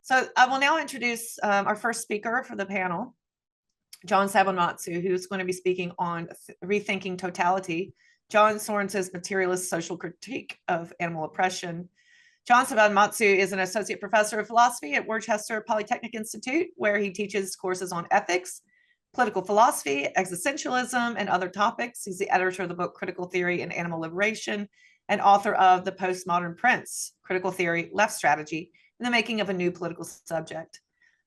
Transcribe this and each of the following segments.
So I will now introduce our first speaker for the panel, John Sanbonmatsu, who's going to be speaking on rethinking totality, John Sorenson's materialist social critique of animal oppression. John Sanbonmatsu is an associate professor of philosophy at Worcester Polytechnic Institute, where he teaches courses on ethics, political philosophy, existentialism, and other topics. He's the editor of the book Critical Theory and Animal Liberation and author of The Postmodern Prince, Critical Theory, Left Strategy, and the Making of a New Political Subject.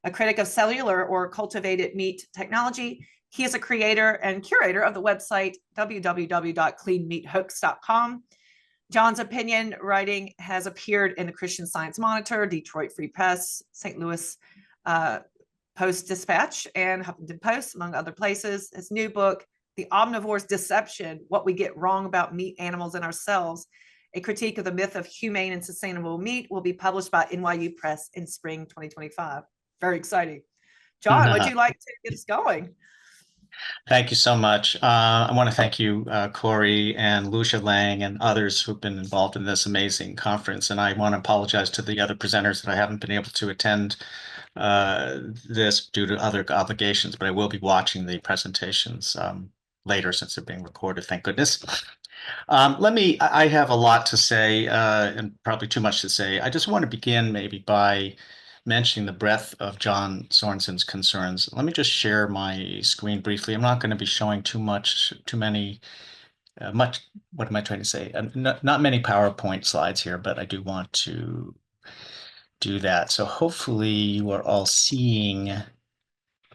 A critic of cellular or cultivated meat technology, he is a creator and curator of the website www.cleanmeathooks.com. John's opinion writing has appeared in the Christian Science Monitor, Detroit Free Press, St. Louis Post-Dispatch, and Huffington Post, among other places. His new book, The Omnivore's Deception, What We Get Wrong About Meat, Animals, and Ourselves, a critique of the myth of humane and sustainable meat, will be published by NYU Press in spring 2025. Very exciting. John, would you like to get us going? Thank you so much. I want to thank you, Corey and Lucia Lang and others who've been involved in this amazing conference. And I want to apologize to the other presenters that I haven't been able to attend this due to other obligations, but I will be watching the presentations later since they're being recorded, thank goodness. I have a lot to say and probably too much to say. I just want to begin maybe by mentioning the breadth of John Sorenson's concerns. Let me just share my screen briefly. I'm not going to be showing what am I trying to say? Not many PowerPoint slides here, but I do want to do that. So hopefully you are all seeing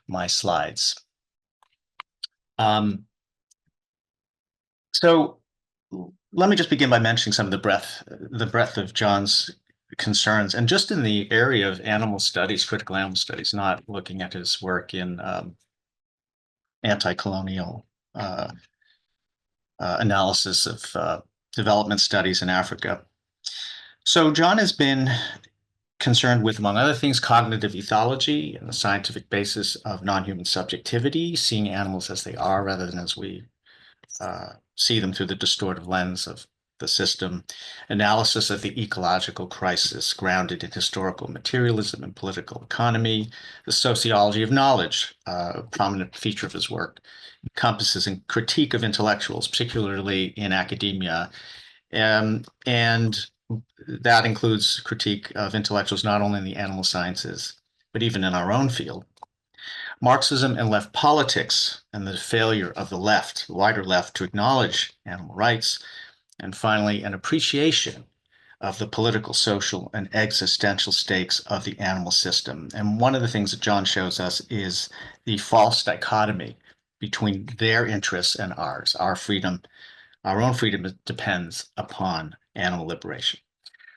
my slides. So let me just begin by mentioning some of the breadth of John's concerns, and just in the area of animal studies, critical animal studies, not looking at his work in anti-colonial analysis of development studies in Africa. So John has been concerned with, among other things, cognitive ethology and the scientific basis of non-human subjectivity, seeing animals as they are rather than as we see them through the distorted lens of the system, analysis of the ecological crisis grounded in historical materialism and political economy, the sociology of knowledge, a prominent feature of his work, encompasses a critique of intellectuals, particularly in academia, and that includes critique of intellectuals not only in the animal sciences, but even in our own field. Marxism and left politics and the failure of the left, the wider left, to acknowledge animal rights, and finally, an appreciation of the political, social, and existential stakes of the animal system. And one of the things that John shows us is the false dichotomy between their interests and ours. Our freedom, our own freedom, depends upon animal liberation.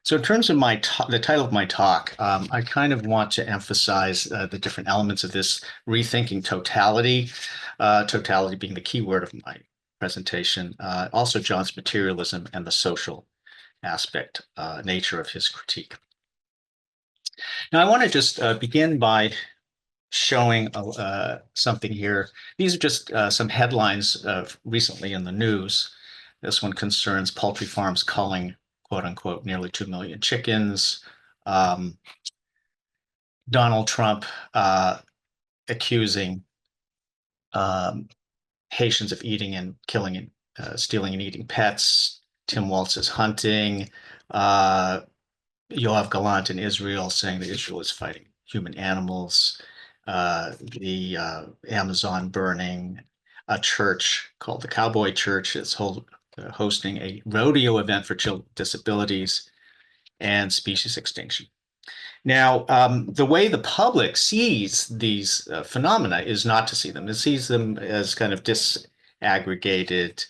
So in terms of the title of my talk, I kind of want to emphasize the different elements of this rethinking totality, totality being the key word of my presentation, also John's materialism and the social aspect, nature of his critique. Now, I want to just begin by showing something here. These are just some headlines recently in the news. This one concerns poultry farms culling, quote unquote, nearly 2 million chickens. Donald Trump accusing Haitians of eating and killing and stealing and eating pets. Tim Walz is hunting. Yoav Gallant in Israel saying that Israel is fighting human animals. The Amazon burning. A church called the Cowboy Church is hosting a rodeo event for children with disabilities, and species extinction. Now, the way the public sees these phenomena is not to see them. It sees them as kind of disaggregated,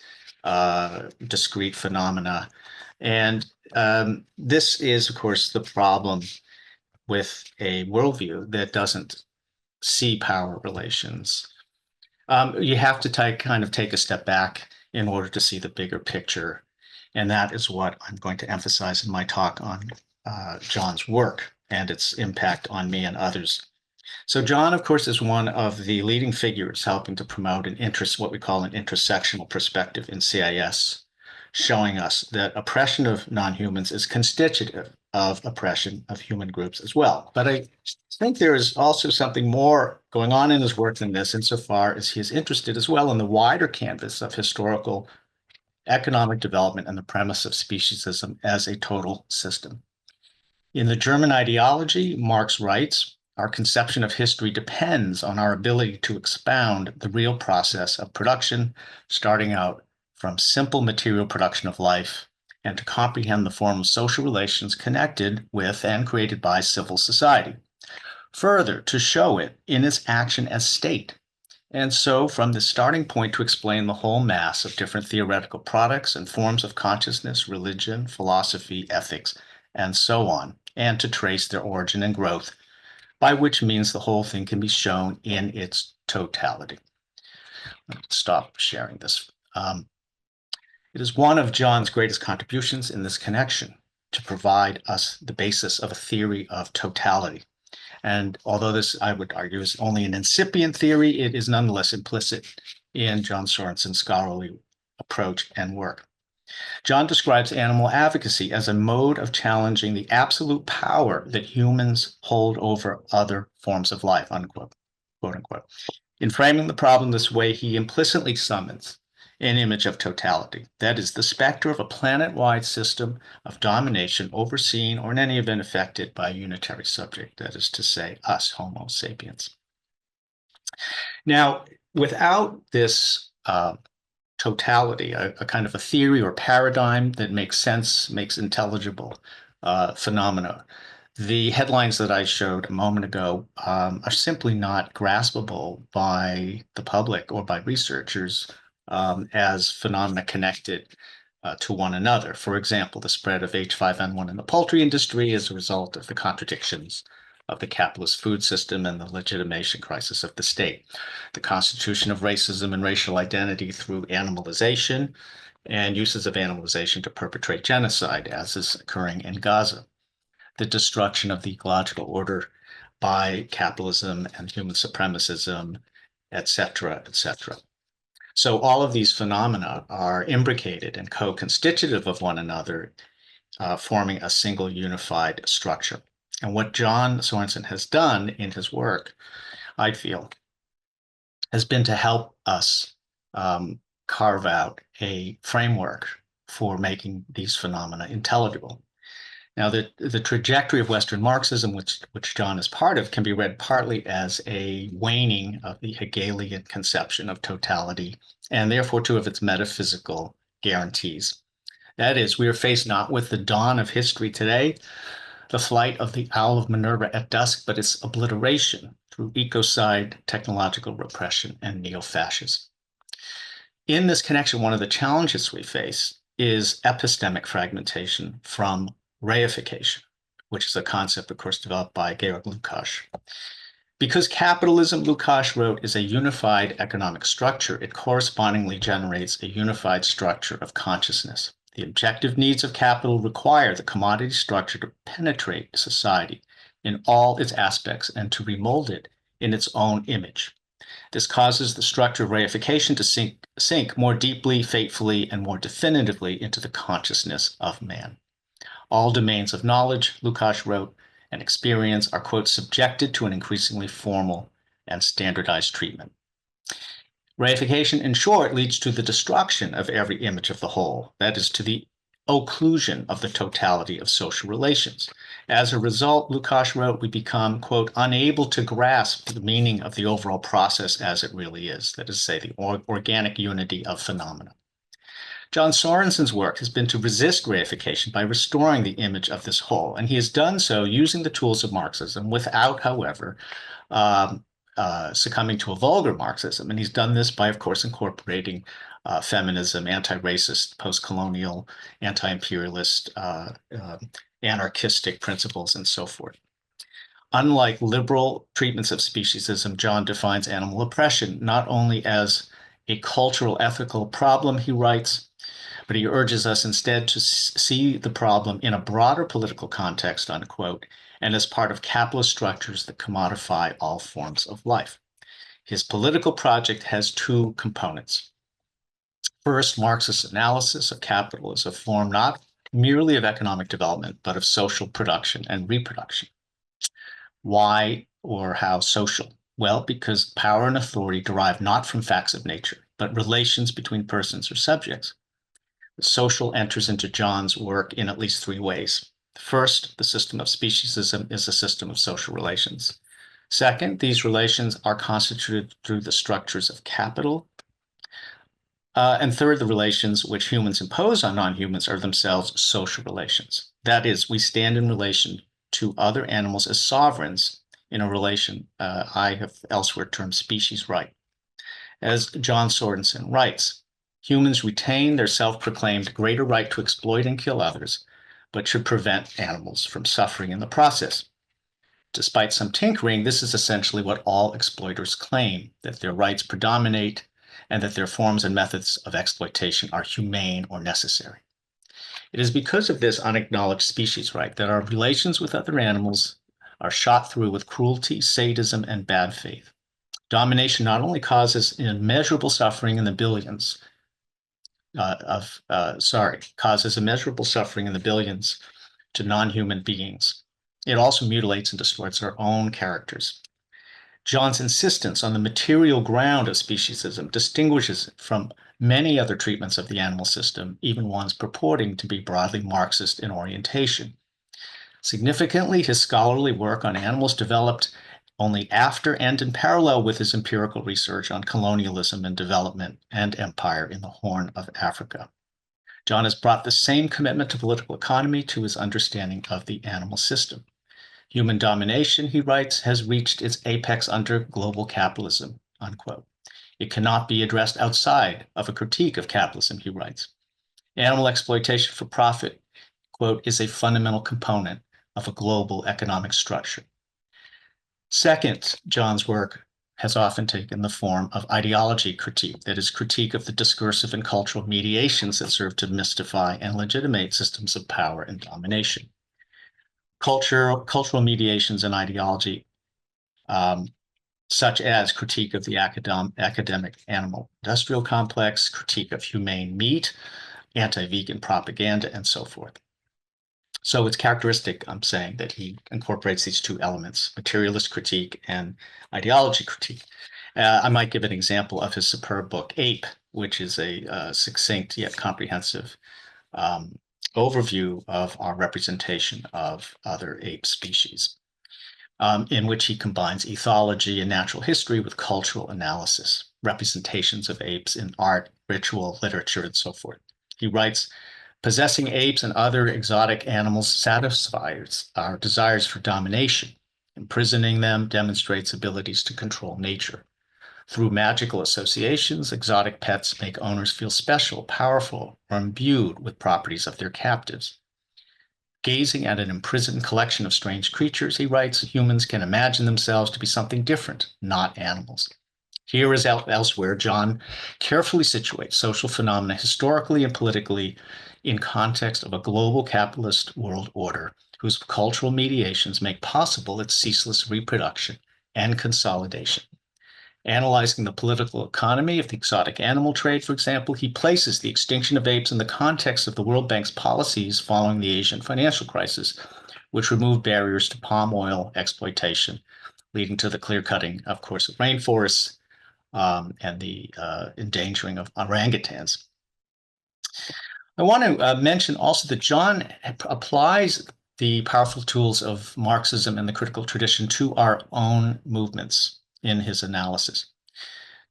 discrete phenomena. And this is, of course, the problem with a worldview that doesn't see power relations. You have to kind of take a step back in order to see the bigger picture. And that is what I'm going to emphasize in my talk on John's work and its impact on me and others. So John, of course, is one of the leading figures helping to promote what we call an intersectional perspective in CAS, showing us that oppression of non-humans is constitutive of oppression of human groups as well. But I think there is also something more going on in his work than this, insofar as he is interested as well in the wider canvas of historical economic development and the premise of speciesism as a total system. In the German ideology, Marx writes, our conception of history depends on our ability to expound the real process of production, starting out from simple material production of life, and to comprehend the form of social relations connected with and created by civil society. Further, to show it in its action as state. And so, from the starting point, to explain the whole mass of different theoretical products and forms of consciousness, religion, philosophy, ethics, and so on, and to trace their origin and growth, by which means the whole thing can be shown in its totality. Let's stop sharing this. It is one of John's greatest contributions in this connection to provide us the basis of a theory of totality. And although this, I would argue, is only an incipient theory, it is nonetheless implicit in John Sorenson's scholarly approach and work. John describes animal advocacy as a mode of challenging the absolute power that humans hold over other forms of life, unquote, quote unquote. In framing the problem this way, he implicitly summons an image of totality. That is the specter of a planet-wide system of domination overseen or in any event affected by a unitary subject, that is to say, us, Homo sapiens. Now, without this totality, a kind of a theory or paradigm that makes sense, makes intelligible phenomena, the headlines that I showed a moment ago are simply not graspable by the public or by researchers as phenomena connected to one another. For example, the spread of H5N1 in the poultry industry as a result of the contradictions of the capitalist food system and the legitimation crisis of the state. The constitution of racism and racial identity through animalization and uses of animalization to perpetrate genocide, as is occurring in Gaza. The destruction of the ecological order by capitalism and human supremacism, etc., etc. So all of these phenomena are imbricated and co-constitutive of one another, forming a single unified structure. And what John Sorenson has done in his work, I feel, has been to help us carve out a framework for making these phenomena intelligible. Now, the trajectory of Western Marxism, which John is part of, can be read partly as a waning of the Hegelian conception of totality, and therefore two of its metaphysical guarantees. That is, we are faced not with the dawn of history today, the flight of the owl of Minerva at dusk, but its obliteration through ecocide, technological repression, and neo-fascism. In this connection, one of the challenges we face is epistemic fragmentation from reification, which is a concept, of course, developed by Georg Lukács. Because capitalism, Lukács wrote, is a unified economic structure, it correspondingly generates a unified structure of consciousness. The objective needs of capital require the commodity structure to penetrate society in all its aspects and to remold it in its own image. This causes the structure of reification to sink more deeply, fatefully, and more definitively into the consciousness of man. All domains of knowledge, Lukács wrote, and experience are, quote, subjected to an increasingly formal and standardized treatment. Reification, in short, leads to the destruction of every image of the whole, that is, to the occlusion of the totality of social relations. As a result, Lukács wrote, we become, quote, unable to grasp the meaning of the overall process as it really is, that is to say, the organic unity of phenomena. John Sorenson's work has been to resist reification by restoring the image of this whole, and he has done so using the tools of Marxism without, however, succumbing to a vulgar Marxism. And he's done this by, of course, incorporating feminism, anti-racist, post-colonial, anti-imperialist, anarchistic principles, and so forth. Unlike liberal treatments of speciesism, John defines animal oppression not only as a cultural ethical problem, he writes, but he urges us instead to see the problem in a broader political context, unquote, and as part of capitalist structures that commodify all forms of life. His political project has two components. First, Marxist analysis of capital as a form not merely of economic development, but of social production and reproduction. Why or how social? Well, because power and authority derive not from facts of nature, but relations between persons or subjects. The social enters into John's work in at least three ways. First, the system of speciesism is a system of social relations. Second, these relations are constituted through the structures of capital. And third, the relations which humans impose on non-humans are themselves social relations. That is, we stand in relation to other animals as sovereigns in a relation I have elsewhere termed species right. As John Sorenson writes, humans retain their self-proclaimed greater right to exploit and kill others, but should prevent animals from suffering in the process. Despite some tinkering, this is essentially what all exploiters claim, that their rights predominate and that their forms and methods of exploitation are humane or necessary. It is because of this unacknowledged species right that our relations with other animals are shot through with cruelty, sadism, and bad faith. Domination not only causes immeasurable suffering in the billions to non-human beings, it also mutilates and distorts our own characters. John's insistence on the material ground of speciesism distinguishes it from many other treatments of the animal system, even ones purporting to be broadly Marxist in orientation. Significantly, his scholarly work on animals developed only after and in parallel with his empirical research on colonialism and development and empire in the Horn of Africa. John has brought the same commitment to political economy to his understanding of the animal system. Human domination, he writes, has reached its apex under global capitalism, unquote. It cannot be addressed outside of a critique of capitalism, he writes. Animal exploitation for profit, quote, is a fundamental component of a global economic structure. Second, John's work has often taken the form of ideology critique, that is, critique of the discursive and cultural mediations that serve to mystify and legitimate systems of power and domination. Cultural mediations and ideology, such as critique of the academic animal industrial complex, critique of humane meat, anti-vegan propaganda, and so forth. So it's characteristic, I'm saying, that he incorporates these two elements, materialist critique and ideology critique. I might give an example of his superb book, Ape, which is a succinct yet comprehensive overview of our representation of other ape species, in which he combines ethology and natural history with cultural analysis, representations of apes in art, ritual, literature, and so forth. He writes, possessing apes and other exotic animals satisfies our desires for domination. Imprisoning them demonstrates abilities to control nature. Through magical associations, exotic pets make owners feel special, powerful, or imbued with properties of their captives. Gazing at an imprisoned collection of strange creatures, he writes, humans can imagine themselves to be something different, not animals. Here as elsewhere, John carefully situates social phenomena historically and politically in context of a global capitalist world order whose cultural mediations make possible its ceaseless reproduction and consolidation. Analyzing the political economy of the exotic animal trade, for example, he places the extinction of apes in the context of the World Bank's policies following the Asian financial crisis, which removed barriers to palm oil exploitation, leading to the clear-cutting, of course, of rainforests and the endangering of orangutans. I want to mention also that John applies the powerful tools of Marxism and the critical tradition to our own movements in his analysis.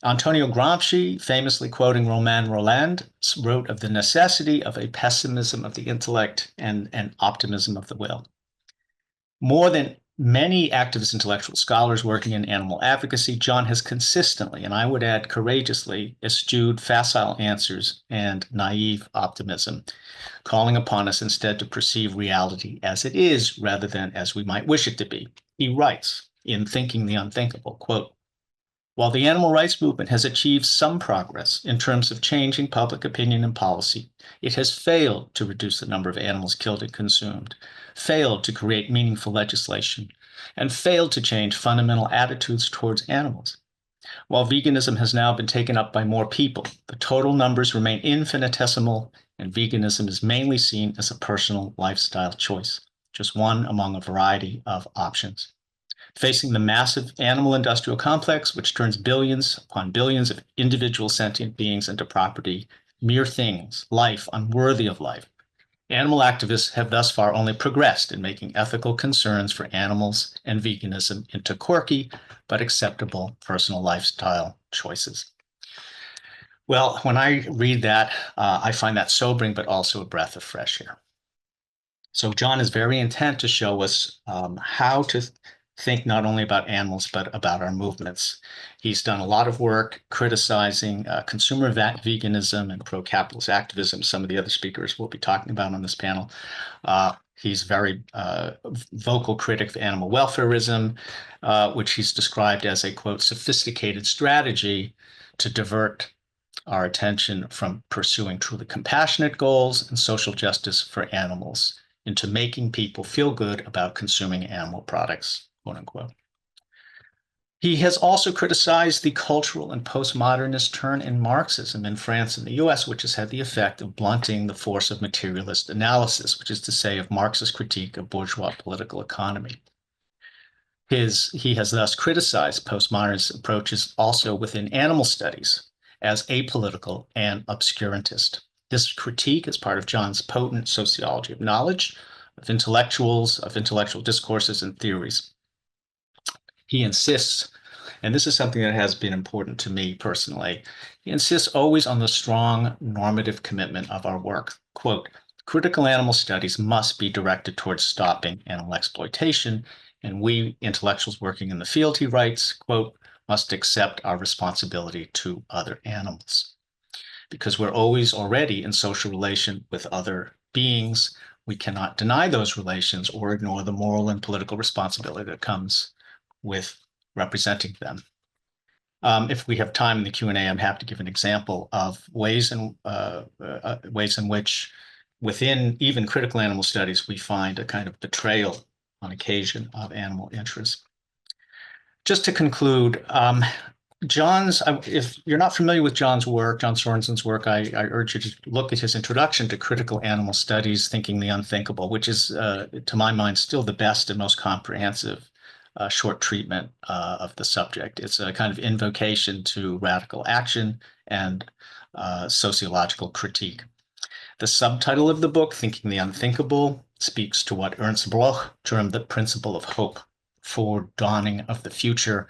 Antonio Gramsci, famously quoting Romain Rolland, wrote of the necessity of a pessimism of the intellect and an optimism of the will. More than many activist intellectual scholars working in animal advocacy, John has consistently, and I would add courageously, eschewed facile answers and naive optimism, calling upon us instead to perceive reality as it is rather than as we might wish it to be. He writes, in Thinking the Unthinkable, quote, while the animal rights movement has achieved some progress in terms of changing public opinion and policy, it has failed to reduce the number of animals killed and consumed, failed to create meaningful legislation, and failed to change fundamental attitudes towards animals. While veganism has now been taken up by more people, the total numbers remain infinitesimal, and veganism is mainly seen as a personal lifestyle choice, just one among a variety of options. Facing the massive animal industrial complex, which turns billions upon billions of individual sentient beings into property, mere things, life unworthy of life, animal activists have thus far only progressed in making ethical concerns for animals and veganism into quirky but acceptable personal lifestyle choices. Well, when I read that, I find that sobering, but also a breath of fresh air. So John is very intent to show us how to think not only about animals, but about our movements. He's done a lot of work criticizing consumer veganism and pro-capitalist activism. Some of the other speakers will be talking about on this panel. He's very vocal critic of animal welfarism, which he's described as a, quote, sophisticated strategy to divert our attention from pursuing truly compassionate goals and social justice for animals into making people feel good about consuming animal products, quote unquote. He has also criticized the cultural and postmodernist turn in Marxism in France and the US, which has had the effect of blunting the force of materialist analysis, which is to say of Marxist critique of bourgeois political economy. He has thus criticized postmodernist approaches also within animal studies as apolitical and obscurantist. This critique is part of John's potent sociology of knowledge, of intellectual discourses and theories. He insists, and this is something that has been important to me personally, he insists always on the strong normative commitment of our work. Quote, critical animal studies must be directed towards stopping animal exploitation, and we intellectuals working in the field, he writes, quote, must accept our responsibility to other animals. Because we're always already in social relation with other beings, we cannot deny those relations or ignore the moral and political responsibility that comes with representing them. If we have time in the Q&A, I'm happy to give an example of ways in which within even critical animal studies, we find a kind of betrayal on occasion of animal interests. Just to conclude, if you're not familiar with John's work, John Sorenson's work, I urge you to look at his introduction to critical animal studies, Thinking the Unthinkable, which is, to my mind, still the best and most comprehensive short treatment of the subject. It's a kind of invocation to radical action and sociological critique. The subtitle of the book, Thinking the Unthinkable, speaks to what Ernst Bloch termed the principle of hope for dawning of the future,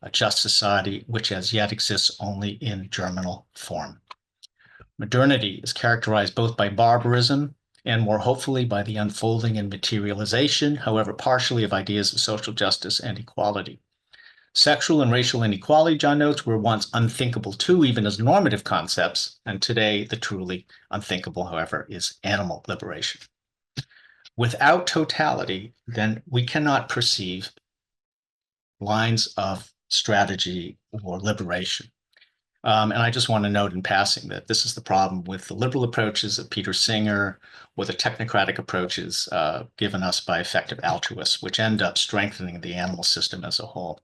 a just society which as yet exists only in germinal form. Modernity is characterized both by barbarism and more hopefully by the unfolding and materialization, however partially, of ideas of social justice and equality. Sexual and racial inequality, John notes, were once unthinkable too, even as normative concepts, and today the truly unthinkable, however, is animal liberation. Without totality, then we cannot perceive lines of strategy or liberation. And I just want to note in passing that this is the problem with the liberal approaches of Peter Singer or the technocratic approaches given us by effective altruists, which end up strengthening the animal system as a whole.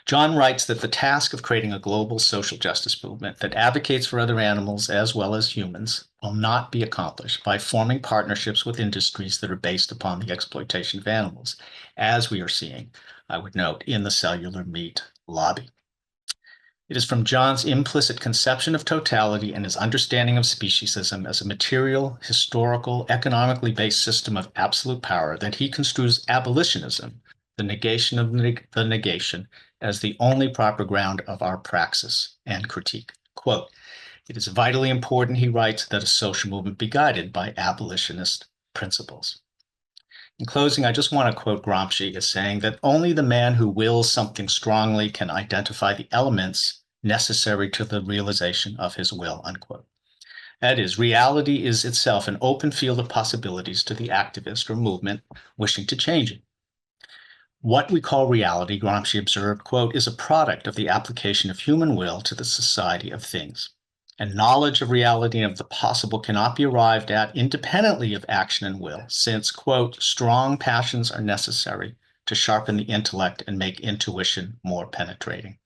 John writes that the task of creating a global social justice movement that advocates for other animals as well as humans will not be accomplished by forming partnerships with industries that are based upon the exploitation of animals, as we are seeing, I would note, in the cellular meat lobby. It is from John's implicit conception of totality and his understanding of speciesism as a material, historical, economically based system of absolute power that he construes abolitionism, the negation of the negation, as the only proper ground of our praxis and critique. Quote, it is vitally important, he writes, that a social movement be guided by abolitionist principles. In closing, I just want to quote Gramsci as saying that only the man who wills something strongly can identify the elements necessary to the realization of his will, unquote. That is, reality is itself an open field of possibilities to the activist or movement wishing to change it. What we call reality, Gramsci observed, quote, is a product of the application of human will to the society of things. And knowledge of reality and of the possible cannot be arrived at independently of action and will, since, quote, strong passions are necessary to sharpen the intellect and make intuition more penetrating,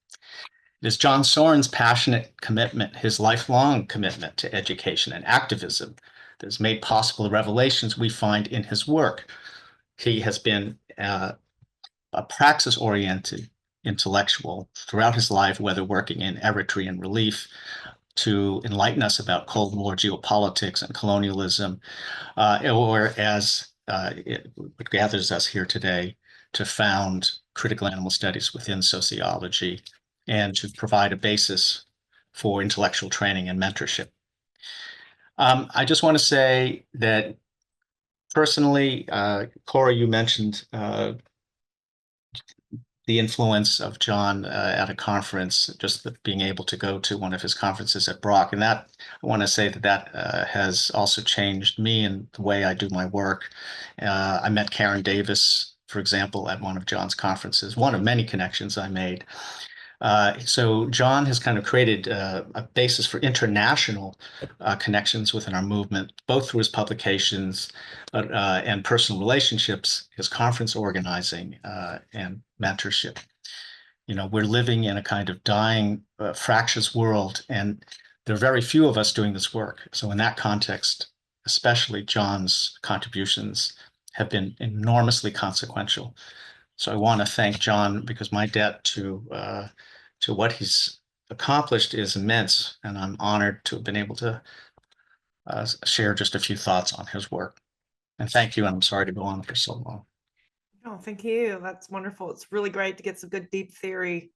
It is John Soren's passionate commitment, his lifelong commitment to education and activism that has made possible the revelations we find in his work. He has been a praxis-oriented intellectual throughout his life, whether working in Eritrean relief, to enlighten us about Cold War geopolitics and colonialism, or as it gathers us here today, to found critical animal studies within sociology and to provide a basis for intellectual training and mentorship. I just want to say that personally, Cora, you mentioned the influence of John at a conference, just being able to go to one of his conferences at Brock. And that, I want to say that has also changed me and the way I do my work. I met Karen Davis, for example, at one of John's conferences, one of many connections I made. So John has kind of created a basis for international connections within our movement, both through his publications and personal relationships, his conference organizing and mentorship. You know, we're living in a kind of dying, fractious world, and there are very few of us doing this work. So in that context, especially John's contributions have been enormously consequential. So I want to thank John because my debt to what he's accomplished is immense, and I'm honored to have been able to share just a few thoughts on his work. And thank you, and I'm sorry to go on for so long. Oh, thank you. That's wonderful. It's really great to get some good deep theory